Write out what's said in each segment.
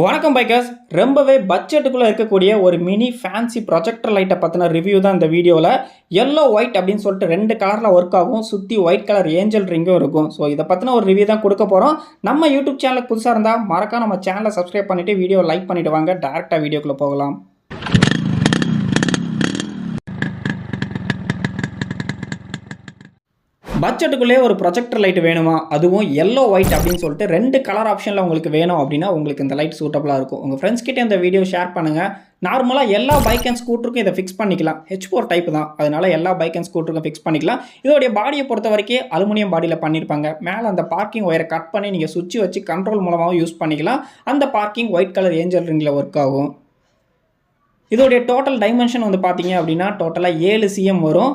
வணக்கம் பைக்கர்ஸ். ரொம்பவே பட்ஜெட்டுக்குள்ளே இருக்கக்கூடிய ஒரு மினி ஃபேன்சி ப்ரொஜெக்டர் லைட்டை பற்றின ரிவ்யூ தான் இந்த வீடியோவில். எல்லோ ஒயிட் அப்படின்னு சொல்லிட்டு 2 கலரில் ஒர்க் ஆகும். சுற்றி ஒயிட் கலர் ஏஞ்சல் ரிங்கும் இருக்கும். ஸோ இதை பற்றின ஒரு ரிவ்யூ தான் கொடுக்க போகிறோம். நம்ம யூடியூப் சேனலுக்கு புதுசாக இருந்தால் மறக்காம நம்ம சேனலை சப்ஸ்கிரைப் பண்ணிவிட்டு வீடியோ லைக் பண்ணிவிட்டு வாங்க. டேரெக்டாக வீடியோக்குள்ளே போகலாம். பட்ஜெட்டுக்குள்ளே ஒரு ப்ரொஜெக்டர் லைட் வேணுமா, அதுவும் எல்லோ ஒயிட் அப்படின்னு சொல்லிட்டு 2 கலர் ஆப்ஷனில் உங்களுக்கு வேணும் அப்படின்னா உங்களுக்கு இந்த லைட் சூட்டபுளாக இருக்கும். உங்கள் ஃப்ரெண்ட்ஸ் கிட்டே இந்த வீடியோ ஷேர் பண்ணுங்கள். நார்மலாக எல்லா பைக் அண்ட் ஸ்கூட்டருக்கும் இதை ஃபிக்ஸ் பண்ணிக்கலாம். H4 டைப் தான், அதனால எல்லா பைக் அண்ட் ஸ்கூட்டருக்கும் ஃபிக்ஸ் பண்ணிக்கலாம். இதோடைய பாடியை பொறுத்த வரைக்கும் அலுமினியம் பாடியில் பண்ணியிருப்பாங்க. மேலே அந்த பார்க்கிங் ஒயரை கட் பண்ணி நீங்கள் சுவிட்ச் வச்சு கண்ட்ரோல் மூலமாகவும் யூஸ் பண்ணிக்கலாம். அந்த பார்க்கிங் ஒயிட் கலர் ஏஞ்சல் ரிங்கில் ஒர்க் ஆகும். இதோடைய டோட்டல் டைமென்ஷன் வந்து பார்த்தீங்க அப்படின்னா டோட்டலாக 7 cm வரும்.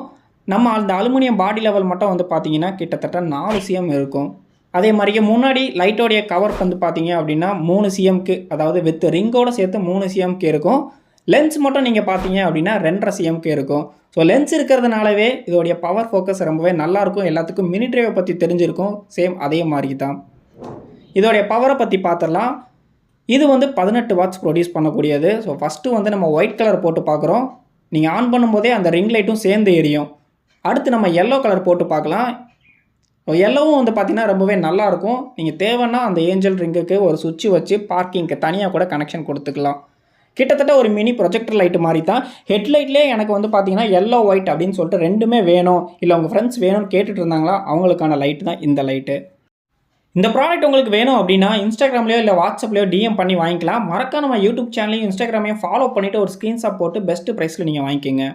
நம்ம அந்த அலுமினியம் பாடி லெவல் மட்டும் வந்து பார்த்தீங்கன்னா கிட்டத்தட்ட 4 cm இருக்கும். அதே மாதிரியே முன்னாடி லைட்டோடைய கவர் வந்து பார்த்தீங்க அப்படின்னா 3 cmக்கு, அதாவது வித் ரிங்கோடு சேர்த்து 3 cmக்கு இருக்கும். லென்ஸ் மட்டும் நீங்கள் பார்த்தீங்க அப்படின்னா 2.5 cmக்கு இருக்கும். ஸோ லென்ஸ் இருக்கிறதுனாலவே இதோடைய பவர் ஃபோக்கஸ் ரொம்பவே நல்லாயிருக்கும். எல்லாத்துக்கும் மினி டிரைவை பற்றி தெரிஞ்சிருக்கும். சேம் அதே மாதிரி தான். இதோடைய பவரை பற்றி பார்த்துடலாம். இது வந்து 18 வாட்ஸ் ப்ரொடியூஸ் பண்ணக்கூடியது. ஸோ ஃபஸ்ட்டு வந்து நம்ம ஒயிட் கலர் போட்டு பார்க்குறோம். நீங்கள் ஆன் பண்ணும்போதே அந்த ரிங் லைட்டும் சேர்ந்து எரியும். அடுத்து நம்ம எல்லோ கலர் போட்டு பார்க்கலாம். எல்லோவும் வந்து பார்த்திங்கன்னா ரொம்பவே நல்லாயிருக்கும். நீங்கள் தேவைன்னா அந்த ஏஞ்சல் ரிங்குக்கு ஒரு சுவிட்ச் வச்சு பார்க்கிங்க்கு தனியாக கூட கனெக்ஷன் கொடுத்துக்கலாம். கிட்டத்தட்ட ஒரு மினி ப்ரொஜெக்டர் லைட்டு மாதிரி தான். ஹெட்லைட்லேயே எனக்கு வந்து பார்த்திங்கன்னா எல்லோ ஒயிட் அப்படின்னு சொல்லிட்டு 2மே வேணும், இல்லை உங்கள் ஃப்ரெண்ட்ஸ் வேணும்னு கேட்டுட்டு இருந்தாங்களா, அவங்களுக்கான லைட்டு தான் இந்த லைட்டு. இந்த ப்ராடக்ட் உங்களுக்கு வேணும் அப்படின்னா இன்ஸ்டாகிராம்லையோ இல்லை வாட்ஸ்அப்லையோ DM பண்ணி வாங்கிக்கலாம். மறக்காம நம்ம யூடியூப் சேனலையும் இன்ஸ்டாகிராமையும் ஃபாலோ பண்ணிவிட்டு ஒரு ஸ்க்ரீன்ஷாட் போட்டு பெஸ்ட்டு ப்ரைஸில் நீங்கள் வாங்கிக்கோங்க.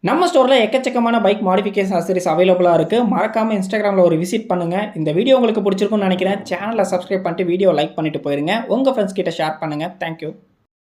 நம்ம ஸ்டோரில் எக்கச்சக்கமான பைக் மாடிஃபிகேஷன் அக்சசரிஸ் அவைலபிளாக இருக்குது. மறக்காமல் இன்ஸ்டாகிராமில் ஒரு விசிட் பண்ணுங்கள். இந்த வீடியோ உங்களுக்கு பிடிச்சிருக்குன்னு நினைக்கிறேன். சேனலை சப்ஸ்கிரைப் பண்ணிட்டு வீடியோ லைக் பண்ணிட்டு போயிருங்க. உங்கள் ஃப்ரெண்ட்ஸ் கிட்ட ஷேர் பண்ணுங்கள். தேங்க்யூ.